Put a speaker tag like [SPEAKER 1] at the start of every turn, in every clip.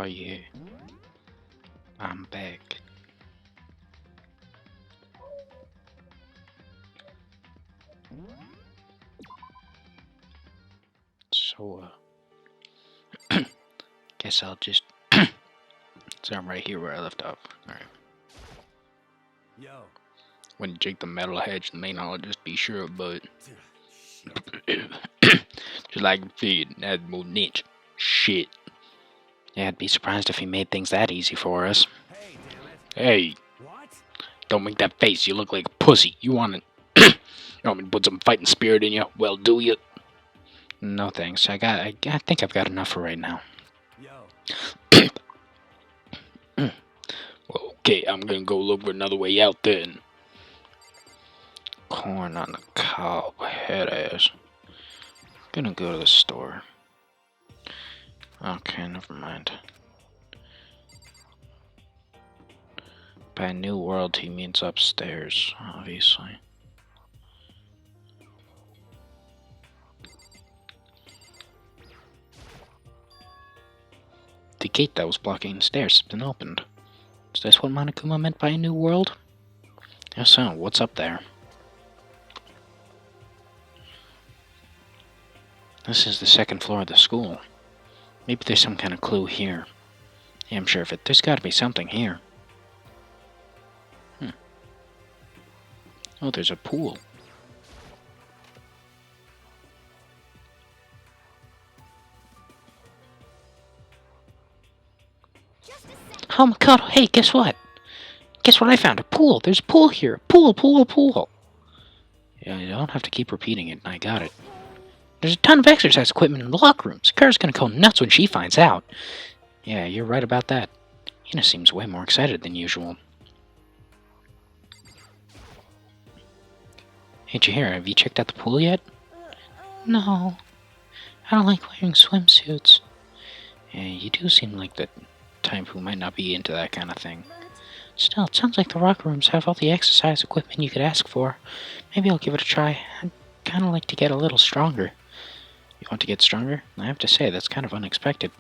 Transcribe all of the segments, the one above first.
[SPEAKER 1] Oh yeah, I'm back. So, guess I'll just start right here where I left off. Alright.
[SPEAKER 2] Yo.
[SPEAKER 1] When you take the metal hedge, the main I'll just be sure, but just like feed, add more niche. Shit. Yeah, I'd be surprised if he made things that easy for us.
[SPEAKER 2] Hey, damn it.
[SPEAKER 1] Hey,
[SPEAKER 2] What?
[SPEAKER 1] don't make that face. You look like a pussy. You want to? You want me to put some fighting spirit in you? Well, do you? No thanks. I think I've got enough for right now.
[SPEAKER 2] Yo.
[SPEAKER 1] Well, okay, I'm gonna go look for another way out then. Corn on the cob, head ass. Gonna go to the store. Okay, never mind. By New World, he means upstairs, obviously. The gate that was blocking the stairs has been opened. Is this what Monokuma meant by a new world? If so, what's up there? This is the second floor of the school. Maybe there's some kind of clue here. Yeah, I'm sure of it. There's gotta be something here. Oh, there's a pool. Oh my god, hey, guess what? Guess what I found? A pool! There's a pool here! Pool, pool, pool! Yeah, you don't have to keep repeating it, I got it. There's a ton of exercise equipment in the locker rooms. Kara's gonna go nuts when she finds out. Yeah, you're right about that. Hina seems way more excited than usual. Hey, Chihiro, have you checked out the pool yet? No. I don't like wearing swimsuits. Yeah, you do seem like the type who might not be into that kind of thing. Still, it sounds like the locker rooms have all the exercise equipment you could ask for. Maybe I'll give it a try. I'd kind of like to get a little stronger. You want to get stronger? I have to say, that's kind of unexpected.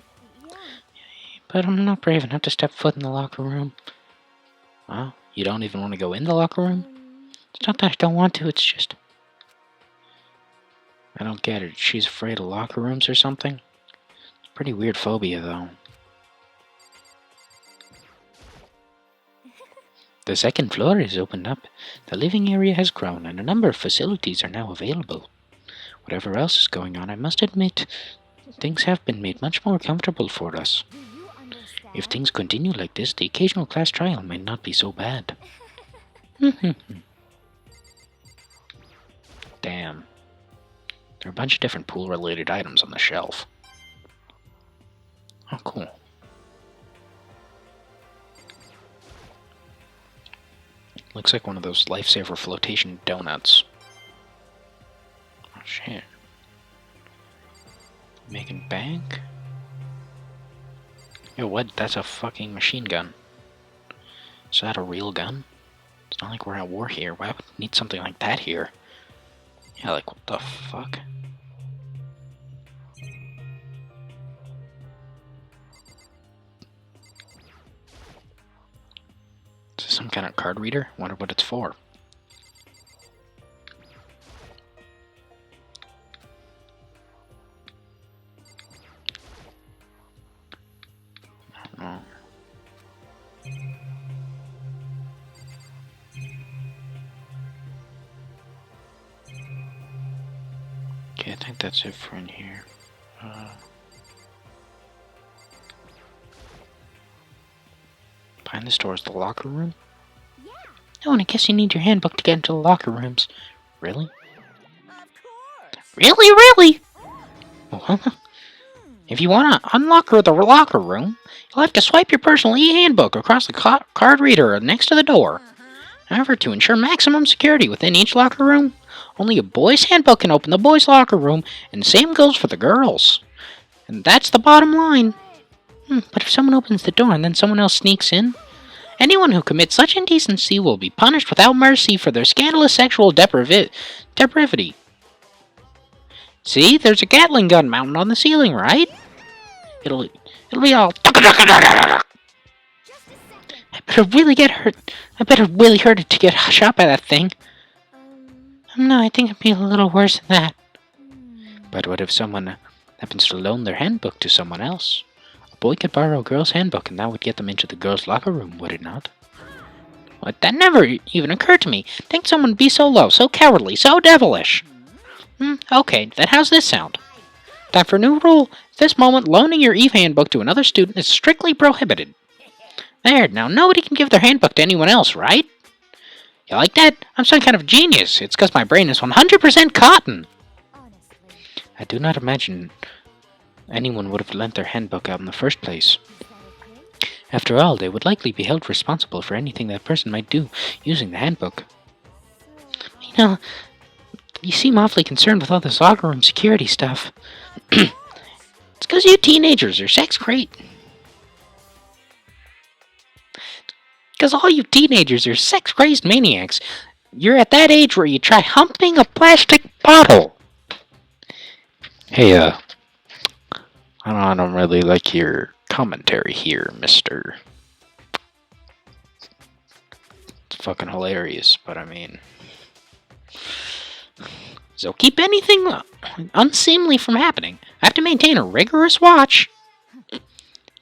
[SPEAKER 1] But I'm not brave enough to step foot in the locker room. Well, you don't even want to go in the locker room? It's not that I don't want to, it's just... I don't get it. She's afraid of locker rooms or something? It's a pretty weird phobia, though. The second floor is opened up. The living area has grown, and a number of facilities are now available. Whatever else is going on, I must admit, things have been made much more comfortable for us. If things continue like this, the occasional class trial might not be so bad. Damn. There are a bunch of different pool-related items on the shelf. Oh, cool. Looks like one of those lifesaver flotation donuts. Oh, shit. Making bank? Yo, what? That's a fucking machine gun. Is that a real gun? It's not like we're at war here. Why would we need something like that here? Yeah, like, what the fuck? Is this some kind of card reader? Wonder what it's for. I don't know. Okay, I think that's it for in here. Behind the store is the locker room? Yeah. Oh, and I guess you need your handbook to get into the locker rooms. Really? Of course. Really? Well, if you want to unlock the locker room, you'll have to swipe your personal e-handbook across the card reader next to the door. However, to ensure maximum security within each locker room, only a boy's handbook can open the boys' locker room, and the same goes for the girls. And that's the bottom line. But if someone opens the door and then someone else sneaks in, anyone who commits such indecency will be punished without mercy for their scandalous sexual depravity. See, there's a Gatling gun mounted on the ceiling, right? It'll It'll be all. I better really get hurt. I better really hurt it to get shot by that thing. No, I think it'd be a little worse than that. But what if someone happens to loan their handbook to someone else? A boy could borrow a girl's handbook, and that would get them into the girls' locker room, would it not? What? That never even occurred to me. Think someone would be so low, so cowardly, so devilish. Okay, then how's this sound? Time for a new rule. At this moment, loaning your Eve handbook to another student is strictly prohibited. There, now nobody can give their handbook to anyone else, right? You like that? I'm some kind of genius. It's because my brain is 100% cotton. I do not imagine anyone would have lent their handbook out in the first place. After all, they would likely be held responsible for anything that person might do using the handbook. You know, you seem awfully concerned with all this locker room security stuff. It's because you teenagers are sex crazy. Because all you teenagers are sex-crazed maniacs. You're at that age where you try humping a plastic bottle. Hey, I don't really like your commentary here, mister. It's fucking hilarious, but I mean... So keep anything unseemly from happening. I have to maintain a rigorous watch.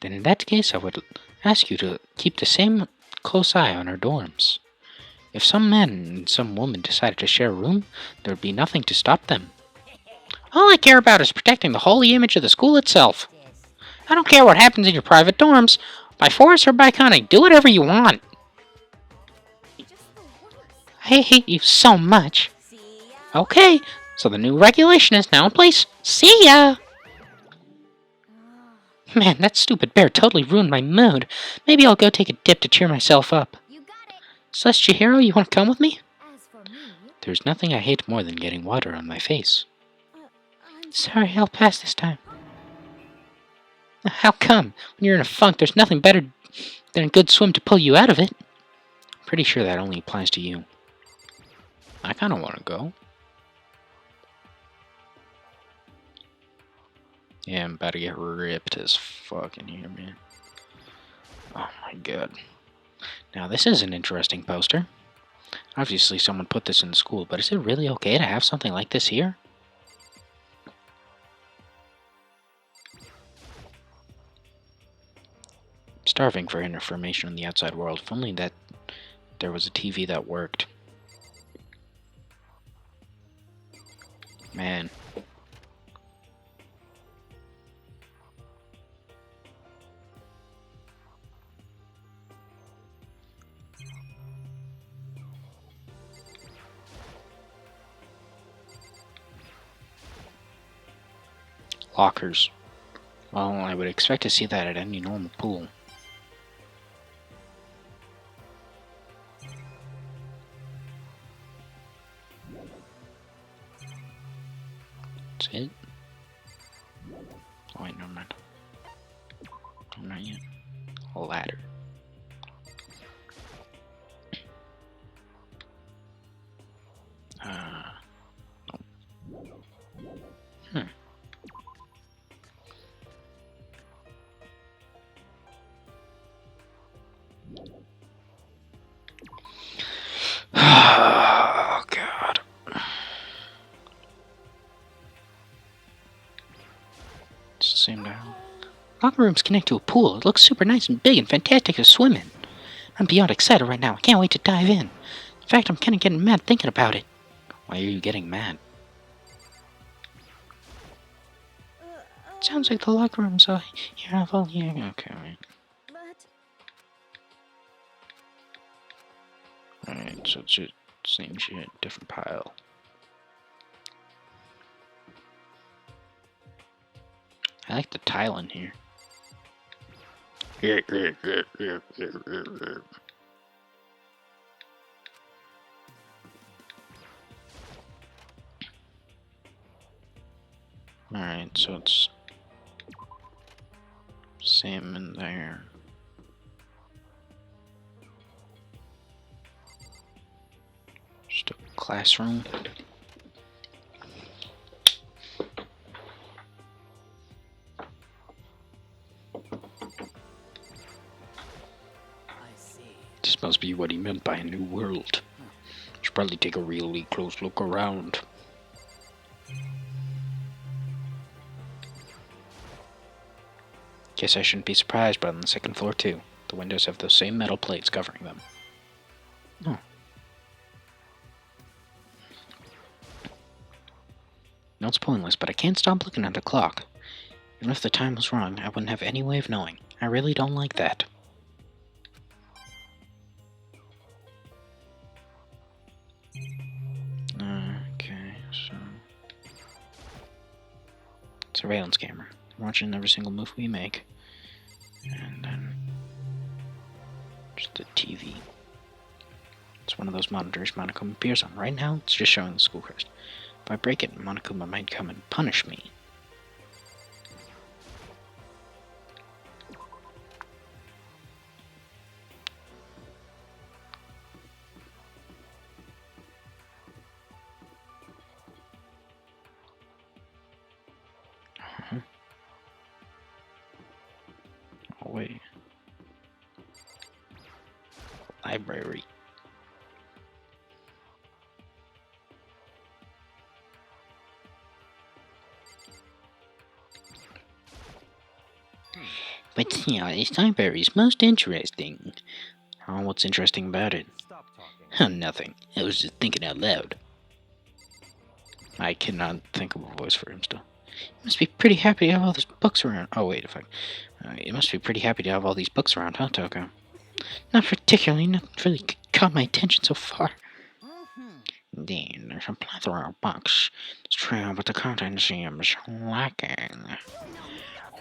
[SPEAKER 1] Then in that case, I would ask you to keep the same close eye on our dorms. If some man and some woman decided to share a room, there would be nothing to stop them. All I care about is protecting the holy image of the school itself. I don't care what happens in your private dorms. By force or by cunning, do whatever you want. I hate you so much. Okay, so the new regulation is now in place. See ya! Man, that stupid bear totally ruined my mood. Maybe I'll go take a dip to cheer myself up. Celestial Hero, you want to come with me? There's nothing I hate more than getting water on my face. Sorry, I'll pass this time. How come? When you're in a funk, there's nothing better than a good swim to pull you out of it. Pretty sure that only applies to you. I kind of want to go. Yeah, I'm about to get ripped as fuck in here, man. Oh my god. Now, this is an interesting poster. Obviously, someone put this in the school, but is it really okay to have something like this here? Starving for information on the outside world. If only that there was a TV that worked. Man. Lockers. Well, I would expect to see that at any normal pool. That's it? Oh wait, never mind. Not yet. A ladder. Oh, God. Doesn't seem to help. Locker rooms connect to a pool. It looks super nice and big and fantastic to swim in. I'm beyond excited right now. I can't wait to dive in. In fact, I'm kind of getting mad thinking about it. Why are you getting mad? It sounds like the locker room's all here. Okay, right. Alright, so it's just same shit, different pile. I like the tile in here. Alright, so it's same in there. Just a classroom. This must be what he meant by a new world. Should probably take a really close look around. Guess I shouldn't be surprised, but on the second floor too. The windows have those same metal plates covering them. Oh. No, it's pointless, but I can't stop looking at the clock. Even if the time was wrong, I wouldn't have any way of knowing. I really don't like that. Okay, so... surveillance camera. I'm watching every single move we make. And then... just the TV. It's one of those monitors Monokuma appears on. Right now, it's just showing the school crest. If I break it, Monokuma might come and punish me. Oh, wait. Library. But yeah, this library is most interesting. Oh, what's interesting about it?
[SPEAKER 2] Stop talking.
[SPEAKER 1] Oh, nothing. I was just thinking out loud. I cannot think of a voice for him still. You must be pretty happy to have all these books around. Oh, wait, if I... you must be pretty happy to have all these books around, huh, Toko? Not particularly. Not really caught my attention so far. Indeed, there's a plethora of books. It's true, but the content seems lacking.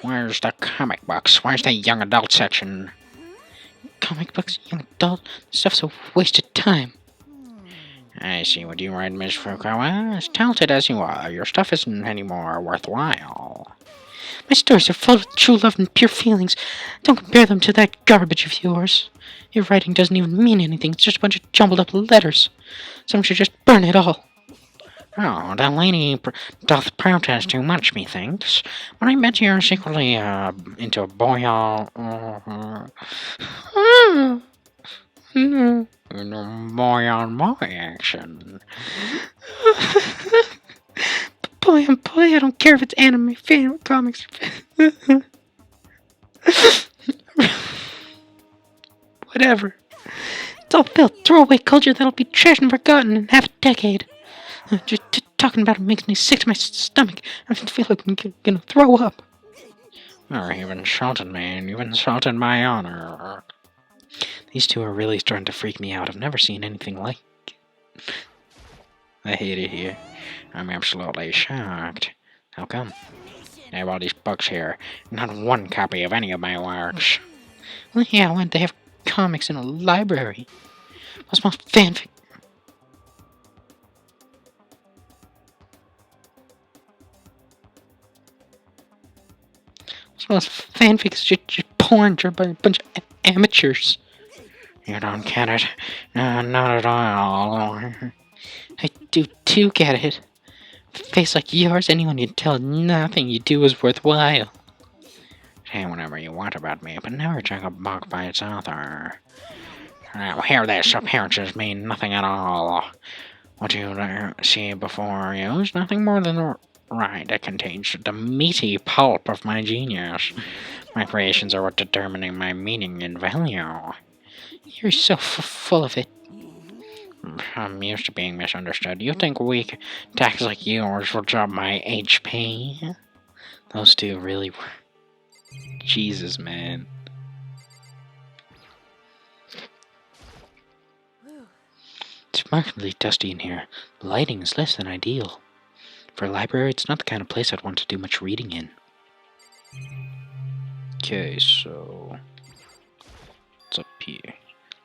[SPEAKER 1] Where's the comic books? Where's the young adult section? Comic books, young adult? This stuff's a waste of time. I see what you write, Miss Fukawa. As talented as you are, your stuff isn't any more worthwhile. My stories are full of true love and pure feelings. Don't compare them to that garbage of yours. Your writing doesn't even mean anything. It's just a bunch of jumbled up letters. Someone should just burn it all. Oh, the lady doth protest too much, methinks. When I met you, secretly, into a boy, boy-on-boy action. Boy, I don't care if it's anime, fan, comics. Whatever. It's all built throwaway culture that'll be trashed and forgotten in half a decade. Just talking about it makes me sick to my stomach. I feel like I'm gonna throw up. Oh, you've insulted me, and you've insulted my honor. These two are really starting to freak me out. I've never seen anything like it. I hate it here. I'm absolutely shocked. How come? I have all these books here. Not one copy of any of my works. Well, yeah, when they have comics in a library. What's my fanfic? Most fanfics just porn by a bunch of amateurs. You don't get it? No, not at all. I do get it. With a face like yours, anyone you'd tell nothing you do is worthwhile. Say whatever you want about me, but never judge a book by its author. Now, hear this. Appearances mean nothing at all. What you see before you is nothing more than the right. It contains the meaty pulp of my genius. My creations are what determining my meaning and value. You're so full of it. I'm used to being misunderstood. You think weak attacks like yours will drop my HP? Those two really were. Jesus, man. It's remarkably dusty in here. The lighting is less than ideal. For a library, it's not the kind of place I'd want to do much reading in. Okay, so... what's up here?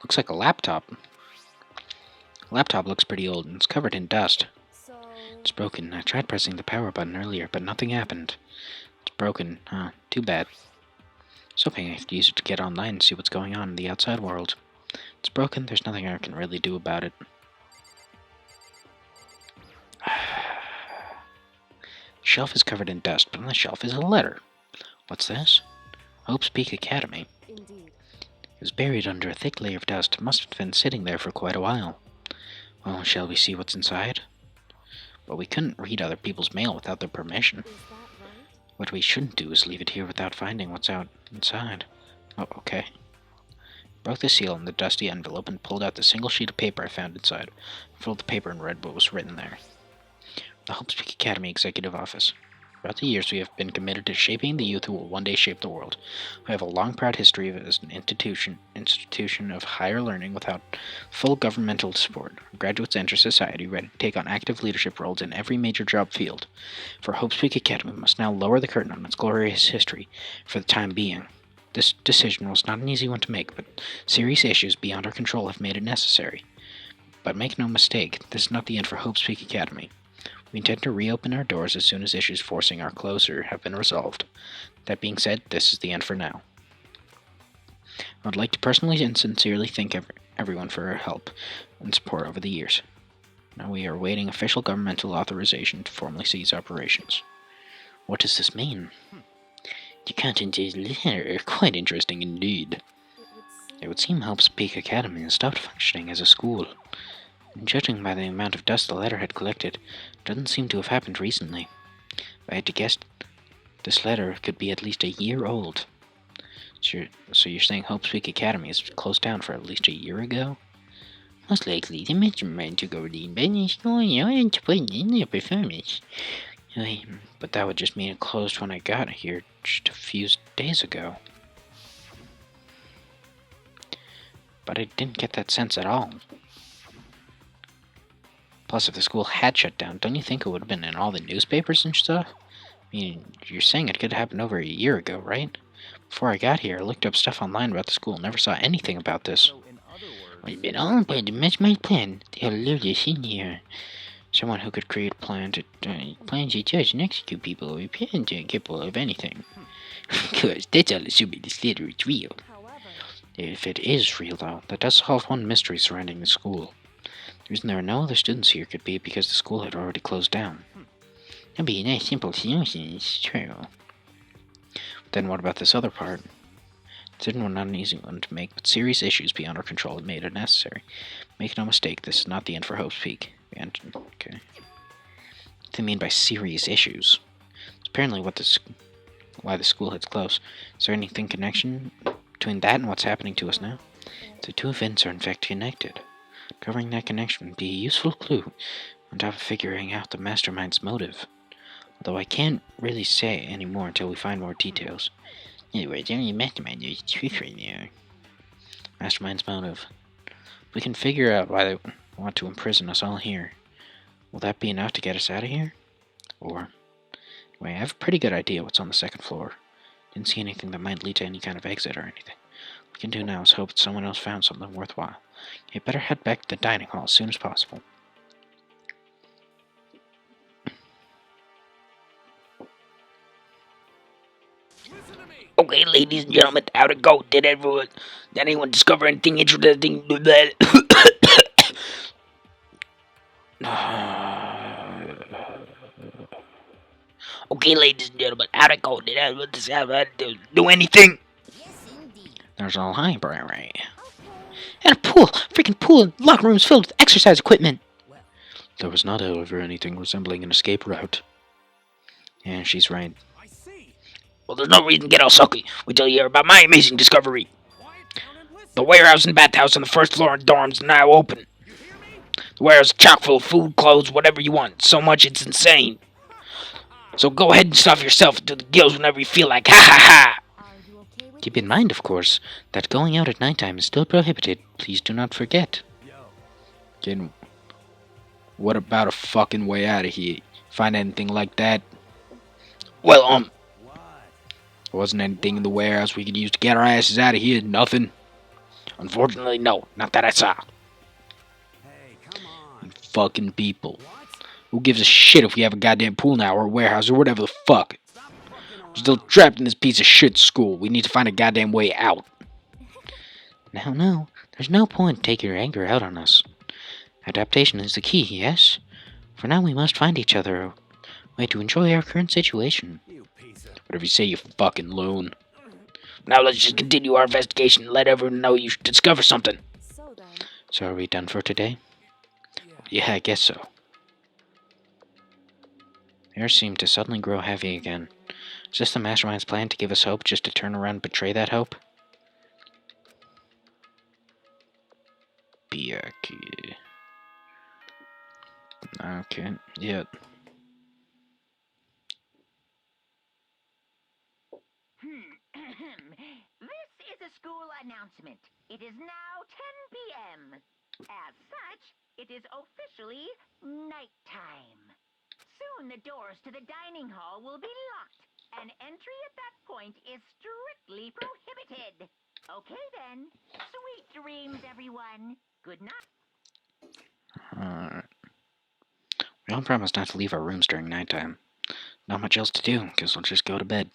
[SPEAKER 1] Looks like a laptop. The laptop looks pretty old and it's covered in dust. It's broken. I tried pressing the power button earlier, but nothing happened. It's broken. Huh, too bad. I was hoping I could use it to get online and see what's going on in the outside world. It's broken, there's nothing I can really do about it. The shelf is covered in dust, but on the shelf is a letter. What's this? Hope's Peak Academy.
[SPEAKER 3] Indeed.
[SPEAKER 1] It was buried under a thick layer of dust. It must have been sitting there for quite a while. Well, shall we see what's inside? But we couldn't read other people's mail without their permission. What we shouldn't do is leave it here without finding what's out inside. Oh, okay. Broke the seal in the dusty envelope and pulled out the single sheet of paper I found inside. Folded the paper and read what was written there. The Hope Peak Academy Executive Office. Throughout the years, we have been committed to shaping the youth who will one day shape the world. We have a long, proud history as an institution of higher learning without full governmental support. Graduates enter society ready to take on active leadership roles in every major job field. For Hope Peak Academy, we must now lower the curtain on its glorious history for the time being. This decision was not an easy one to make, but serious issues beyond our control have made it necessary. But make no mistake, this is not the end for Hope Peak Academy. We intend to reopen our doors as soon as issues forcing our closure have been resolved. That being said, this is the end for now. I would like to personally and sincerely thank everyone for their help and support over the years. Now we are awaiting official governmental authorization to formally cease operations. What does this mean? The content is quite interesting indeed. It would seem Hope's Peak Academy has stopped functioning as a school. And judging by the amount of dust the letter had collected, it doesn't seem to have happened recently. If I had to guess, this letter could be at least a year old. So you're saying Hope's Peak Academy is closed down for at least a year ago? Most likely, the management took over the business going on to put in their performance. But that would just mean it closed when I got here just a few days ago. But I didn't get that sense at all. Plus, if the school had shut down, don't you think it would have been in all the newspapers and stuff? I mean, you're saying it could have happened over a year ago, right? Before I got here, I looked up stuff online about the school and never saw anything about this. We've been all by the my plan. They'll leave this in here. Someone who could create plans to judge and execute people or repent and capable of anything. Of course, that's all assuming this letter is real. If it is real, though, that does solve one mystery surrounding the school. The reason there are no other students here could be because the school had already closed down. That'd be a nice simple solution, it's true. But then what about this other part? It's not an easy one to make, but serious issues beyond our control have made it necessary. Make no mistake, this is not the end for Hope's Peak. Okay. What do they mean by serious issues? It's apparently why the school has closed. Is there anything connection between that and what's happening to us now? The two events are in fact connected. Covering that connection would be a useful clue on top of figuring out the mastermind's motive. Although I can't really say any more until we find more details. Anyways, only mastermind knows the truth right now. Mastermind's motive. We can figure out why they want to imprison us all here. Will that be enough to get us out of here? Or, anyway, I have a pretty good idea what's on the second floor. Didn't see anything that might lead to any kind of exit or anything. What we can do now is hope that someone else found something worthwhile. You better head back to the dining hall as soon as possible.
[SPEAKER 3] Okay, ladies and gentlemen, how'd it go? Did anyone discover anything interesting? Okay, ladies and gentlemen, how'd it go? Did anyone do anything?
[SPEAKER 1] There's a library. And a pool! Freaking pool! Locker rooms filled with exercise equipment! There was not, however, anything resembling an escape route. Yeah, she's right.
[SPEAKER 3] Well, there's no reason to get all sucky. Wait till you hear about my amazing discovery. The warehouse and bathhouse on the first floor and dorms are now open. The warehouse is chock full of food, clothes, whatever you want. So much it's insane. So go ahead and stuff yourself into the gills whenever you feel like, ha ha ha!
[SPEAKER 1] Keep in mind, of course, that going out at nighttime is still prohibited. Please do not forget. Again, what about a fucking way out of here? Find anything like that?
[SPEAKER 3] Well,
[SPEAKER 1] There wasn't anything in the warehouse we could use to get our asses out of here. Nothing.
[SPEAKER 3] unfortunately, no. Not that I saw.
[SPEAKER 2] Hey, come on.
[SPEAKER 1] Fucking people. Who gives a shit if we have a goddamn pool now or a warehouse or whatever the fuck? We're still trapped in this piece of shit school. We need to find a goddamn way out. No. There's no point in taking your anger out on us. Adaptation is the key, yes? For now we must find each other a way to enjoy our current situation.
[SPEAKER 2] You piece of...
[SPEAKER 1] Whatever you say, you fucking loon.
[SPEAKER 3] Now let's just continue our investigation and let everyone know you should discover something.
[SPEAKER 1] So are we done for today? Yeah, I guess so. The air seemed to suddenly grow heavy again. Is this the mastermind's plan to give us hope just to turn around and betray that hope? Biaki. Okay, yeah.
[SPEAKER 4] This is a school announcement. It is now 10 p.m. As such, it is officially nighttime. Soon the doors to the dining hall will be locked, and entry at that point is strictly prohibited. Okay then. Sweet dreams, everyone. Good night.
[SPEAKER 1] Alright. We all promised not to leave our rooms during nighttime. Not much else to do, guess we'll just go to bed.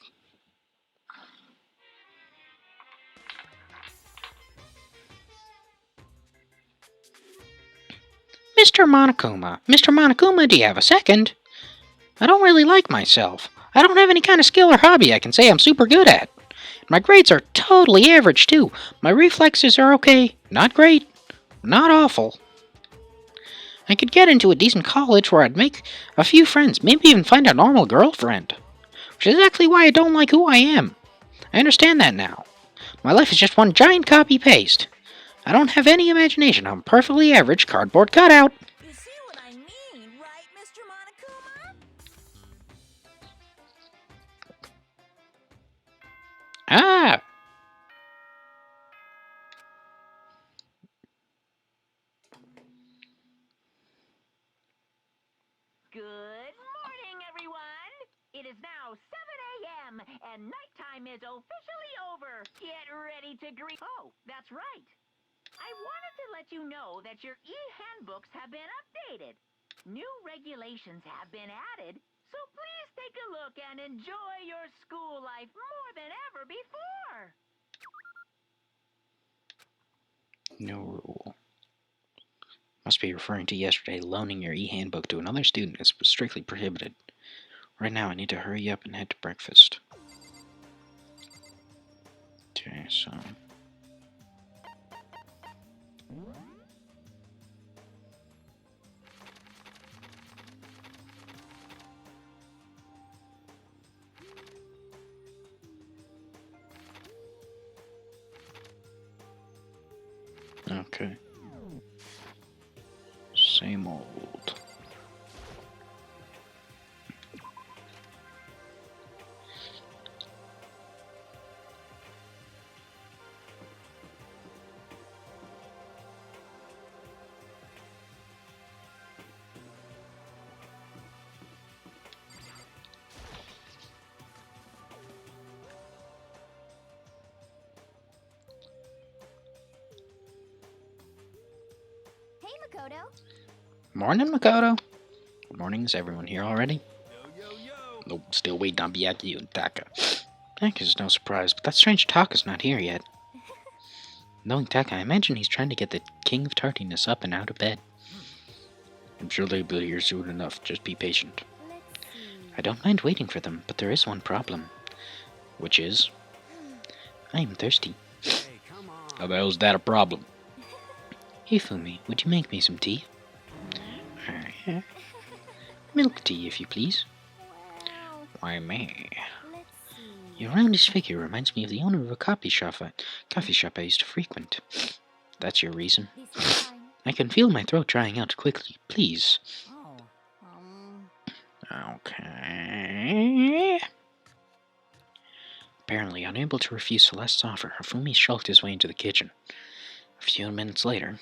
[SPEAKER 1] Mr. Monokuma, do you have a second? I don't really like myself. I don't have any kind of skill or hobby I can say I'm super good at. My grades are totally average, too. My reflexes are okay. Not great. Not awful. I could get into a decent college where I'd make a few friends, maybe even find a normal girlfriend. Which is exactly why I don't like who I am. I understand that now. My life is just one giant copy-paste. I don't have any imagination. I'm a perfectly average cardboard cutout.
[SPEAKER 5] You see what I mean, right, Mr. Monokuma?
[SPEAKER 1] Ah!
[SPEAKER 4] Good morning, everyone. It is now 7 a.m. and nighttime is officially over. Get ready to greet. Oh, that's right. I wanted to let you know that your e-handbooks have been updated. New regulations have been added, so please take a look and enjoy your school life more than ever before.
[SPEAKER 1] No rule. Must be referring to yesterday. Loaning your e-handbook to another student is strictly prohibited. Right now I need to hurry up and head to breakfast. Okay, so... Okay. Same old.
[SPEAKER 5] Hey, Makoto.
[SPEAKER 1] Morning, Makoto. Good morning. Is everyone here already? Nope, still waiting on Biaki and Taka. Taka's no surprise, but that strange Taka's not here yet. Knowing Taka, I imagine he's trying to get the King of Tardiness up and out of bed. I'm sure they'll be here soon enough. Just be patient. I don't mind waiting for them, but there is one problem. Which is... I am thirsty.
[SPEAKER 2] Hey, come on.
[SPEAKER 3] How the hell's that a problem?
[SPEAKER 1] Hifumi, would you make me some tea? Milk tea, if you please.
[SPEAKER 5] Well,
[SPEAKER 1] Why, me?
[SPEAKER 5] let's see.
[SPEAKER 1] Your roundish figure reminds me of the owner of a coffee shop I used to frequent. That's your reason.
[SPEAKER 5] This is fine.
[SPEAKER 1] I can feel my throat drying out quickly. Please.
[SPEAKER 5] Oh,
[SPEAKER 1] Okay. Apparently unable to refuse Celeste's offer, Hifumi shulked his way into the kitchen. A few minutes later...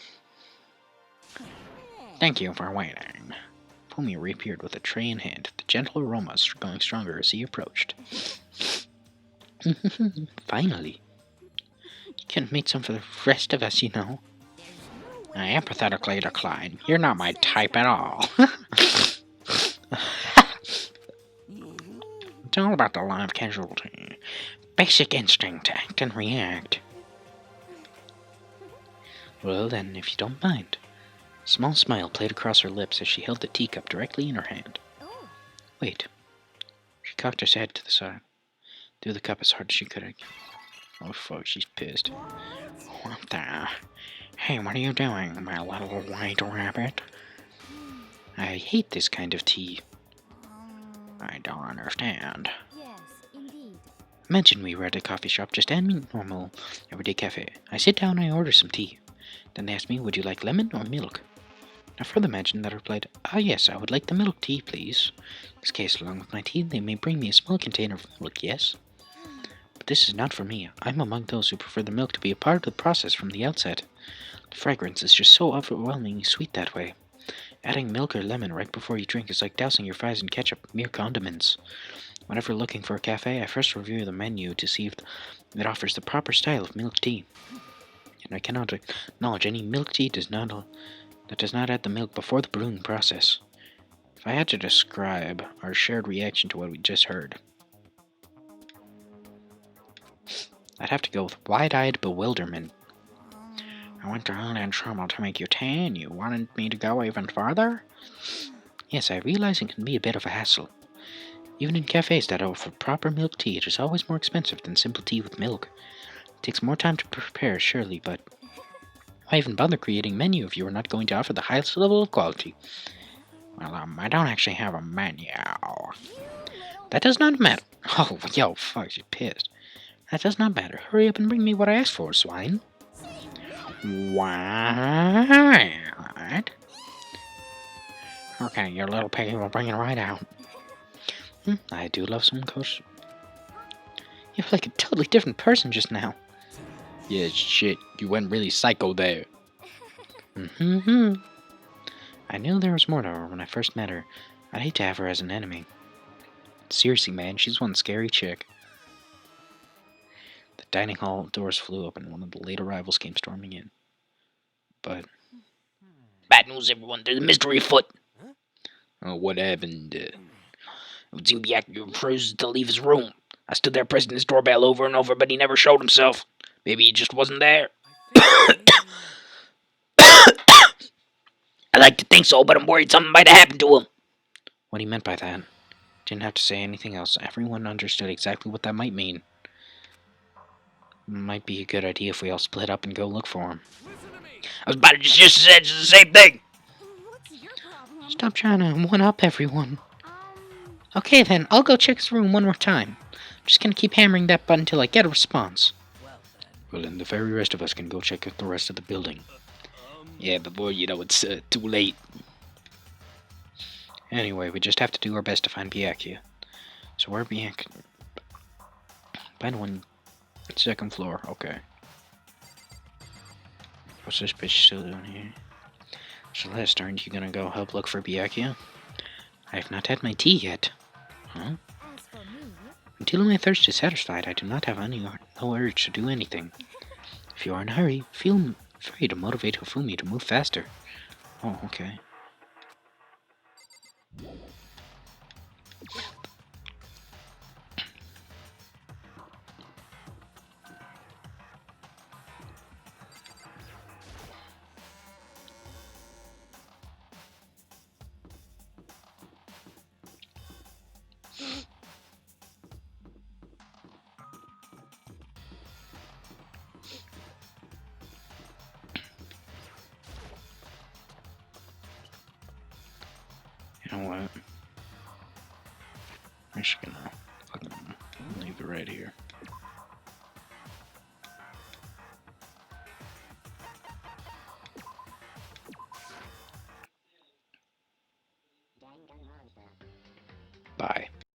[SPEAKER 1] Thank you for waiting. Hifumi reappeared with a tray in hand, the gentle aromas growing stronger as he approached. Finally. You can make some for the rest of us, you know. I empathetically decline. You're not my type at all. It's all about the live casualty. Basic instinct, act and react. Well then, if you don't mind. A small smile played across her lips as she held the teacup directly in her hand.
[SPEAKER 5] oh,
[SPEAKER 1] Wait. She cocked her head to the side. Threw the cup as hard as she could. Oh fuck, she's pissed. What the? Hey, what are you doing, my little white rabbit? I hate this kind of tea. I don't understand.
[SPEAKER 5] Yes, indeed.
[SPEAKER 1] Imagine we were at a coffee shop, just any normal, everyday cafe. I sit down, I order some tea. Then they ask me, would you like lemon or milk? Now further imagine that I replied, yes, I would like the milk tea, please. In this case, along with my tea, they may bring me a small container of milk, yes? But this is not for me. I'm among those who prefer the milk to be a part of the process from the outset. The fragrance is just so overwhelmingly sweet that way. Adding milk or lemon right before you drink is like dousing your fries in ketchup, mere condiments. Whenever looking for a cafe, I first review the menu to see if it offers the proper style of milk tea. And I cannot acknowledge any milk tea that does not add the milk before the brewing process. If I had to describe our shared reaction to what we just heard, I'd have to go with wide-eyed bewilderment. I went to all that trouble to make you tea, and you wanted me to go even farther? Yes, I realize it can be a bit of a hassle. Even in cafes that offer proper milk tea, it is always more expensive than simple tea with milk. It takes more time to prepare, surely, but why even bother creating a menu if you are not going to offer the highest level of quality? Well, I don't actually have a menu. That does not matter. Oh, yo, fuck, she's pissed. That does not matter. Hurry up and bring me what I asked for, swine. What? Okay, your little piggy will bring it right out. I do love some coach. You're like a totally different person just now. Yeah, shit, you went really psycho there. I knew there was more to her when I first met her. I'd hate to have her as an enemy. Seriously, man, she's one scary chick. The dining hall doors flew open and one of the late arrivals came storming in. But...
[SPEAKER 3] Bad news, everyone. There's a mystery afoot.
[SPEAKER 1] what happened?
[SPEAKER 3] It would seem Byakuya refused to leave his room. I stood there pressing his doorbell over and over, but he never showed himself. Maybe he just wasn't there. I like to think so, but I'm worried something might have happened to him.
[SPEAKER 1] What he meant by that. Didn't have to say anything else. Everyone understood exactly what that might mean. Might be a good idea if we all split up and go look for him.
[SPEAKER 3] I was about to just say the same thing.
[SPEAKER 5] What's your problem?
[SPEAKER 1] Stop trying to one-up everyone. Okay then, I'll go check his room one more time. I'm just gonna keep hammering that button till I get a response. Well then, the very rest of us can go check out the rest of the building.
[SPEAKER 3] Yeah, but boy, it's too late.
[SPEAKER 1] Anyway, we just have to do our best to find Byakuya. So where Byakuya? Find one. Second floor, okay. What's this bitch still doing here? Celeste, aren't you gonna go help look for Byakuya? I have not had my tea yet. Huh?
[SPEAKER 5] As for me,
[SPEAKER 1] Until my thirst is satisfied, I do not have no urge to do anything. If you are in a hurry, feel free to motivate Hifumi to move faster. Oh, okay. You know what? I'm just gonna fucking leave it right here. Bye.